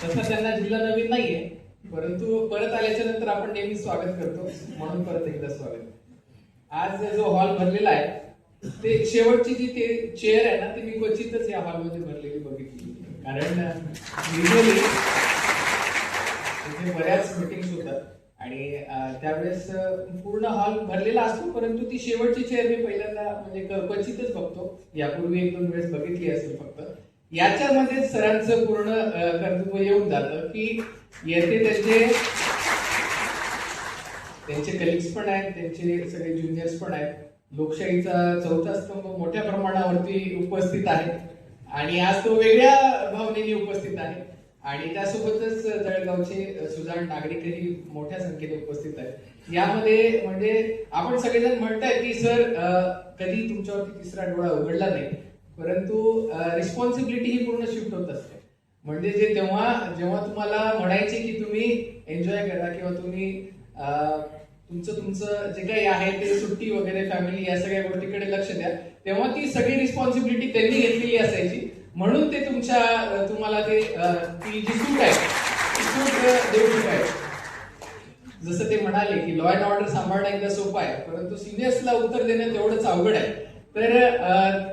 तसं त्यांना जिल्हा नवीन नाहीये, परंतु परत आल्याच्या नंतर आपण नेहमी स्वागत करतो, म्हणून परत एकदा स्वागत. आज जो हॉल भरलेला आहे ते शेवटची जी ते चेअर आहे ना ती मी क्वचितच या हॉलमध्ये भरलेली बघितली. कारण युजली तिथे बऱ्याच मिटिंग्स होतात आणि त्यावेळेस पूर्ण हॉल भरलेला असतो, परंतु ती शेवटची चेअर मी पहिल्यांदा म्हणजे क्वचितच बघतो. यापूर्वी 1-2 वेळेस बघितली असेल फक्त. याच्यामध्ये सरांचं पूर्ण कर्तृत्व येऊन जातं की येथे त्यांचे कलिग्स पण आहेत, त्यांचे सगळे ज्युनियर्स पण आहेत. लोकशाहीचा चौथा स्तंभ मोठ्या प्रमाणावरती उपस्थित आहे आणि आज तो वेगळ्या भावनेने उपस्थित आहे आणि त्यासोबतच जळगावचे सुजाण नागरिकही मोठ्या संख्येने उपस्थित आहेत. यामध्ये म्हणजे आपण सगळेजण म्हणताय की सर कधी तुमच्यावरती तिसरा डोळा उघडला नाही, परंतु रिस्पॉन्सिबिलिटी ही पूर्ण शिफ्ट होत असते. म्हणजे जे जेव्हा तुम्हाला म्हणायचे की तुम्ही एन्जॉय करा किंवा तुम्ही तुमचं जे काही आहे ते सुट्टी वगैरे फॅमिली या सगळ्या गोष्टीकडे लक्ष द्या, तेव्हा ती सगळी रिस्पॉन्सिबिलिटी त्यांनी घेतलेली असायची. म्हणून ते तुम्हाला ते ती जी सूट आहे ती सूट देऊ शकायची. जसं ते म्हणाले की लॉ अँड ऑर्डर सांभाळणं एकदा सोपं आहे, परंतु सिनियर्सला उत्तर देणं तेवढंच अवघड आहे. तर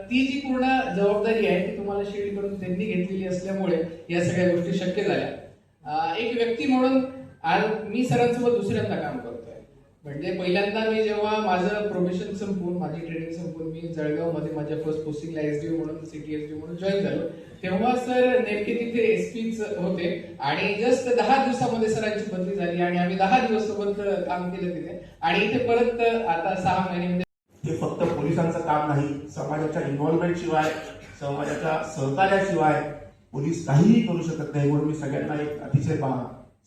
ती जी पूर्ण जबाबदारी आहे ती तुम्हाला शील्ड करून त्यांनी घेतलेली असल्यामुळे या सगळ्या गोष्टी शक्य झाल्या. एक व्यक्ती म्हणून आज मी सरांसोबत दुसऱ्यांदा काम करतोय. म्हणजे पहिल्यांदा मी जेव्हा माझं प्रोफेशन संपवून माझी ट्रेनिंग संपवून मी जळगावमध्ये माझ्या फर्स्ट पोस्टिंगला एसडीओ म्हणून सिटी एसडीओ म्हणून जॉईन झालो, तेव्हा सर नेमके तिथे एसपीच होते आणि जस्ट 10 दिवसामध्ये सरांची बदली झाली आणि आम्ही 10 दिवस सोबत काम केलं तिथे. आणि इथे परत आता 6 महिने. हे फक्त पोलिसांचं काम नाही, समाजाच्या इन्व्हॉल्वमेंट शिवाय, समाजाच्या सहकार्याशिवाय पोलीस काहीही करू शकत नाही. म्हणून मी सगळ्यांना एक अतिशय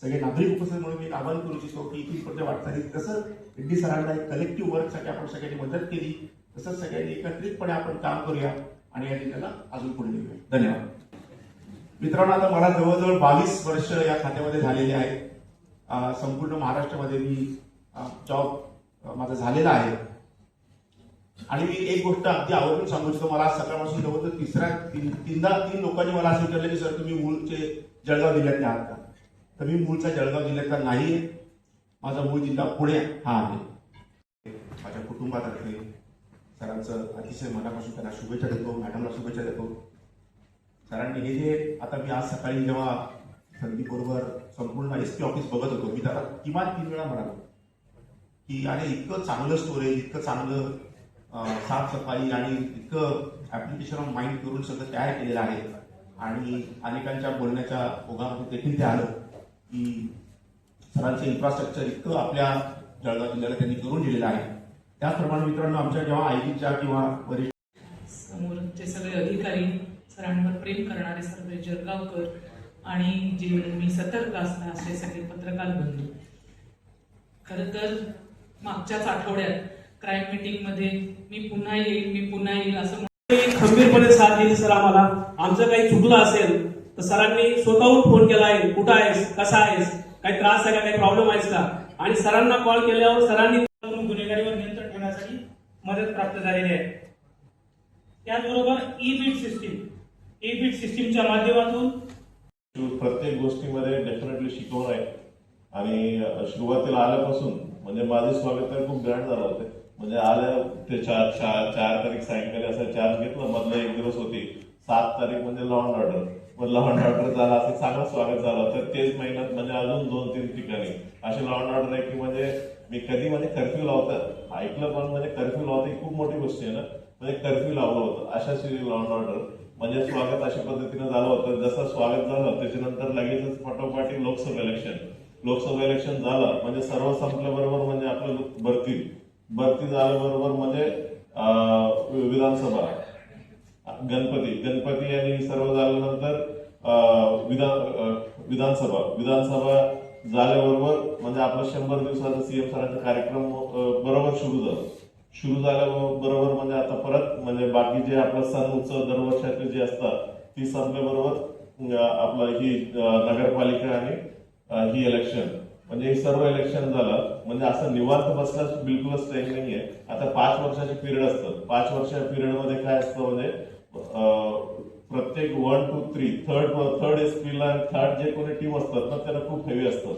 सगळे नागरिक उपस्थित म्हणून मी आवाहन करू इच्छितो की इथून पुढच्या वाटचालीत कसं रेड्डी सरांना एक कलेक्टिव्ह वर्कसाठी आपण सगळ्यांनी मदत केली, तसंच सगळ्यांनी एकत्रितपणे आपण काम करूया आणि या ठिकाणी अजून पुढे नेऊया. धन्यवाद. मित्रांनो, आता मला जवळजवळ 22 वर्ष या खात्यामध्ये झालेले आहेत. संपूर्ण महाराष्ट्रामध्ये मी जॉब माझा झालेला आहे आणि मी एक गोष्ट अगदी आवर्जून सांगू इच्छितो. मला सकाळपासून जवळजवळ तीन लोकांनी मला असं विचारलं की सर तुम्ही मूळचे जळगाव जिल्ह्यातले आहात का? तर मी मूळचा जळगाव जिल्ह्यातला नाही आहे. माझा मूळ जिल्हा पुणे हा आहे. माझ्या कुटुंबातर्फे सरांचं अतिशय मनापासून त्यांना शुभेच्छा देतो, मॅडमला शुभेच्छा देतो. सरांनी हे जे आता मी आज सकाळी जेव्हा संदीप बरोबर संपूर्ण एसपी ऑफिस बघत होतो, मी त्याला किमान 3 वेळा म्हणालो की अरे इतकं चांगलं स्टोरेज, इतकं चांगलं साफसफाई आणि इतकं ऍप्लिकेशन ऑफ माइंड करून सगळं तयार केलेलं आहे. आणि अनेकांच्या बोलण्याच्या ओघामध्ये देखील ते आलं की सरांचं इन्फ्रास्ट्रक्चर इतकं आपल्या जळगाव जिल्ह्याला त्यांनी करून दिलेलं आहे. त्याचप्रमाणे मित्रांनो, आमच्या जेव्हा आयटीच्या किंवा वरिष्ठ समोरचे सगळे अधिकारी, सरांवर प्रेम करणारे सर्व जळगावकर आणि जे मी सतर्क असणं असे सगळे पत्रकार बंधू, खरं तर मागच्याच आठवड्यात क्राईम मीटिंग मध्ये मी पुन्हा येईल असं खंबीरपणे साथ दिली सर. आम्हाला आमचं काही चुकलं असेल तर सरांनी स्वतःहून फोन केला आहे, कुठं आहेस, कसा आहेस, काही त्रास आहे का, काही प्रॉब्लेम आहेस का, आणि सरांना कॉल केल्यावर सरांनी गुन्हेगारीवर नियंत्रण ठेवण्यासाठी मदत प्राप्त झालेली आहे. त्याचबरोबर ई बीट सिस्टीमच्या माध्यमातून प्रत्येक गोष्टीमध्ये डेफिनेटली शिकवण आहे आणि सुरुवातीला आल्यापासून म्हणजे माझे स्वागत तर खूप ग्रँड झालं होतं. म्हणजे आल्या ते 4 तारीख सायंकाळी असं चार्ज घेतलं, मधला एक दिवस होती 7 तारीख म्हणजे लॉ अँड ऑर्डर, मग लॉ अँड ऑर्डर झाला, असं चांगलं स्वागत झालं होतं. तेच महिन्यात म्हणजे अजून 2-3 ठिकाणी असे लॉ अँड ऑर्डर आहे की म्हणजे मी कधी म्हणजे कर्फ्यू लावतं ऐकलं, पण म्हणजे कर्फ्यू लावतं ही खूप मोठी गोष्ट आहे ना, म्हणजे कर्फ्यू लावलं होतं अशा लॉ अँड ऑर्डर म्हणजे स्वागत अशा पद्धतीने झालं होतं. जसं स्वागत झालं त्याच्यानंतर लगेचच पाठोपाठी लोकसभा इलेक्शन झालं. म्हणजे सर्व संपल्याबरोबर म्हणजे आपलं भरती झाल्याबरोबर म्हणजे विधानसभा, गणपती आणि सर्व झाल्यानंतर विधानसभा झाल्याबरोबर म्हणजे आपला 100 दिवसाचा सीएम सरांचा कार्यक्रम बरोबर सुरू झाल्याबरोबर म्हणजे आता परत म्हणजे बाकी जे आपलं सण उत्सव दरवर्षातले जे असतात ती संपल्याबरोबर आपलं ही नगरपालिका आणि ही इलेक्शन म्हणजे हे सर्व इलेक्शन झालं. म्हणजे असं निवांत बसलाच बिलकुलच टाइम नाहीये. आता 5 वर्षाचे पिरियड असतं. 5 वर्षाच्या पिरियडमध्ये काय असतं म्हणजे प्रत्येक 1, 2, 3 थर्ड एसपीला आणि थर्ड जे कोणी टीम असतात ना त्यांना खूप हेवी असतात.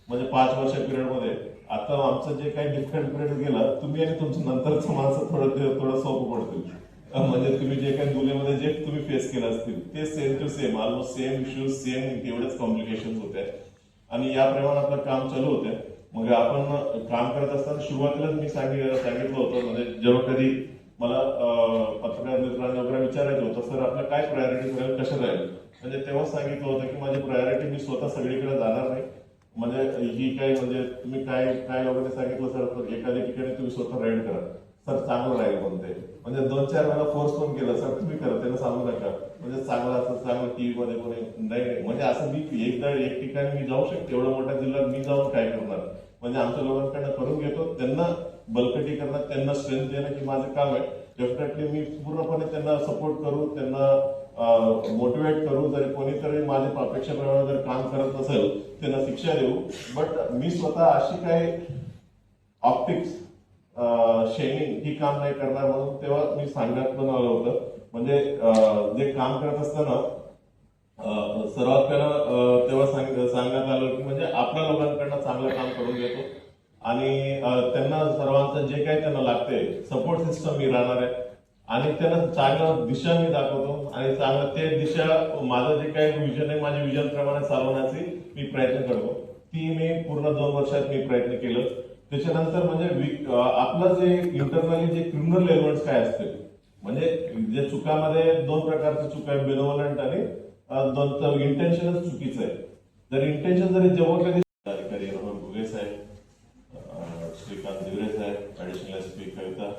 म्हणजे 5 वर्षा पिरियडमध्ये आता आमचं जे काही डिफिकल्ट पिरियड गेला तुम्ही आणि तुमच्या नंतरचं माणसं थोडं सोपं पडतील. म्हणजे तुम्ही जे काही दुनियामध्ये जे तुम्ही फेस केलं असतील ते same to same almost same issues same एवढेच कॉम्प्लिकेशन होते आणि याप्रमाणे आपलं काम चालू होते. मग आपण काम करत असताना सुरुवातीलाच मी सांगितलं होतं म्हणजे जेव्हा कधी मला पत्रकार मित्रांना वगैरे विचारायचं होतं सर आपल्या काय प्रायोरिटी राहील कशा राहील म्हणजे तेव्हा सांगितलं होतं की माझी प्रायोरिटी मी स्वतः सगळीकडे जाणार नाही. म्हणजे ही काय म्हणजे तुम्ही काय लोकांनी सांगितलं सर एखाद्या ठिकाणी तुम्ही स्वतः राईड करा सर चांगलं राहील म्हणते. म्हणजे 2-4 वेळा फोर्स पण केलं सर तुम्ही करा त्याला सांगू नका म्हणजे चांगलं टीव्ही मध्ये कोणी नाही म्हणजे असं मी एक ठिकाणी मी जाऊ शकते एवढ्या मोठ्या जिल्ह्यात मी जाऊन काय करणार. म्हणजे आमच्या लोकांकडनं करून घेतो त्यांना बलकटी करणं त्यांना स्ट्रेंथ देणं की माझं काम आहे. डेफिनेटली मी पूर्णपणे त्यांना सपोर्ट करू त्यांना मोटिवेट करू. जरी कोणीतरी माझ्या अपेक्षेप्रमाणे जर काम करत नसेल त्यांना शिक्षा देऊ. बट मी स्वतः अशी काय ऑप्टिक्स शेमिंग ही काम नाही करणार म्हणून तेव्हा मी सांगण्यात पण आलं होतं. म्हणजे जे काम करत असताना सर्वात पहिला तेव्हा सांगण्यात आलं की म्हणजे आपल्या लोकांकडनं चांगलं काम करून घेतो आणि त्यांना सर्वांचं जे काही त्यांना लागते सपोर्ट सिस्टम मी राहणार आहे आणि त्यांना चांगलं दिशा मी दाखवतो आणि चांगलं ते दिशा माझं जे काही विजन आहे माझ्या विजन प्रमाणे चालवण्याची मी प्रयत्न करतो. ती मी पूर्ण 2 वर्षात मी प्रयत्न केलं. त्याच्यानंतर म्हणजे आपलं जे इंटरनली जे क्रिमिनल एलिमेंट्स काय असते म्हणजे जे चुकामध्ये 2 प्रकारचे चुका आहे बेनोवलंट आणि इंटेन्शनच चुकीचं आहे. जर इंटेन्शन जरी जेव्हा कधी अधिकारी रमण घुगे साहेब, श्रीकांत दिवरे साहेब, additional SP Kavita,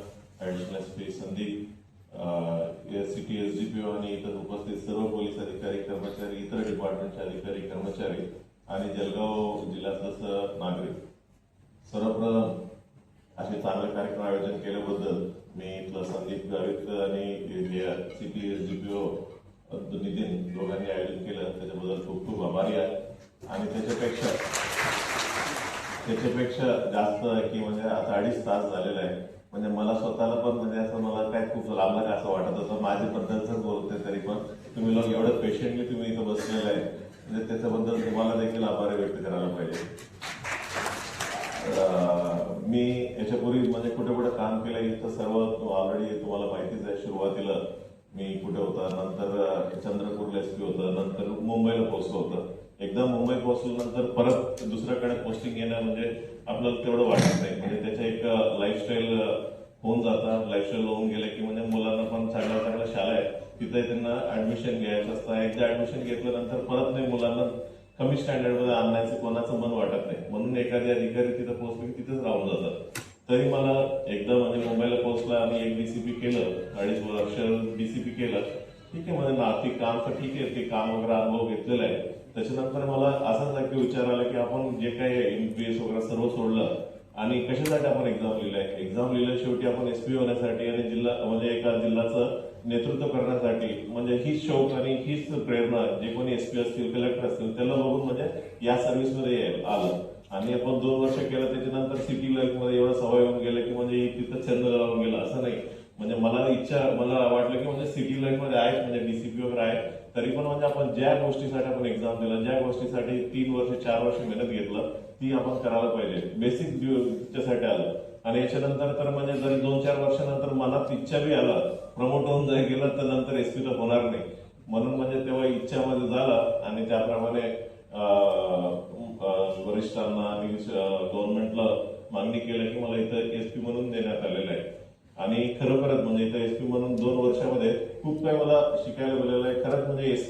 additional SP Sandeep, city SDPO आणि इतर उपस्थित सर्व पोलीस अधिकारी कर्मचारी इतर डिपार्टमेंटचे अधिकारी कर्मचारी आणि जळगाव जिल्ह्यातलं नागरिक सर्वप्रथम असे चांगले कार्यक्रम आयोजन केल्याबद्दल मी इथलं संदीप गावित आणि सिटी एसडीपीओ नितीन दोघांनी आयोजन केलं त्याच्याबद्दल खूप खूप आभारी आहे. आणि त्याच्यापेक्षा जास्त की म्हणजे आता 2.5 तास झालेला आहे. म्हणजे मला स्वतःला पण म्हणजे असं मला काय खूप लांबलं का असं वाटत होतं. माझ्याबद्दलच बोलते तरी पण तुम्ही लोक एवढं पेशंटली तुम्ही इथं बसलेलं आहे म्हणजे त्याच्याबद्दल तुम्हाला देखील आभार व्यक्त करायला पाहिजे. मी याच्यापूर्वी म्हणजे कुठे कुठे काम केलं इथं सर्व ऑलरेडी तुम्हाला माहितीच आहे. सुरुवातीला मी कुठे होता नंतर चंद्रपूरला एसपी होतं नंतर मुंबईला पोहोचलो होतं. एकदा मुंबई पोहोचल्यानंतर परत दुसऱ्याकडे पोस्टिंग घेणं म्हणजे आपल्याला तेवढं वाटत नाही. म्हणजे त्याच्या एक लाईफस्टाईल होऊन जातं. लाईफस्टाईल होऊन गेलं की म्हणजे मुलांना पण चांगल्या शाळा आहे तिथे त्यांना ऍडमिशन घ्यायचं असतं. एकदा ऍडमिशन घेतल्यानंतर परत नाही मुलांना कमी स्टँडर्डमध्ये आणण्याचं कोणाचं मन वाटत नाही. म्हणून एखादे अधिकारी तिथं पोहोचले की तिथेच राहून जातात. तरी मला एकदा म्हणजे मुंबईला पोहोचला आणि एक डीसीपी केलं 2.5 वर्ष डीसीपी केलं ठीक आहे म्हणजे नाती काम तर ठीक आहे ते काम वगैरे अनुभव घेतलेला आहे. त्याच्यानंतर मला असाच नक्की विचार आला की आपण जे काही एमपीएस वगैरे सर्व सोडलं आणि कशासाठी आपण एक्झाम लिहिलंय शेवटी आपण एसपी होण्यासाठी आणि जिल्हा म्हणजे एका जिल्ह्याचं नेतृत्व करण्यासाठी म्हणजे हीच शौक आणि हीच प्रेरणा जे कोणी एसपी असतील कलेक्टर असतील त्याला बघून म्हणजे या सर्व्हिसमध्ये आलं. आणि आपण 2 वर्ष केलं त्याच्यानंतर सिटी लाईफमध्ये एवढं सवय होऊन गेलं की म्हणजे तिथं छंद लावून गेला असं नाही. म्हणजे मला वाटलं की म्हणजे सिटी लाईफमध्ये आहेत म्हणजे डीसीपी वगैरे आहे तरी पण म्हणजे आपण ज्या गोष्टीसाठी आपण एक्झाम दिला ज्या गोष्टीसाठी 3 वर्ष 4 वर्ष मेहनत घेतलं ती आपण करायला पाहिजे. बेसिक त्याच्यासाठी आलं. आणि याच्यानंतर तर म्हणजे जरी 2-4 वर्षानंतर मनात इच्छा बी आला प्रमोट होऊन जर गेलं तर नंतर एसपी तर होणार नाही. म्हणून म्हणजे तेव्हा इच्छामध्ये झाला आणि त्याप्रमाणे वरिष्ठांना आणि गव्हर्नमेंटला मागणी केलं की मला इथं एसपी म्हणून देण्यात आलेलं आहे. आणि खरोखरच म्हणजे इथं एसपी म्हणून 2 वर्षामध्ये खूप काही मला शिकायला मिळालेलं आहे. खरंच म्हणजे एसपी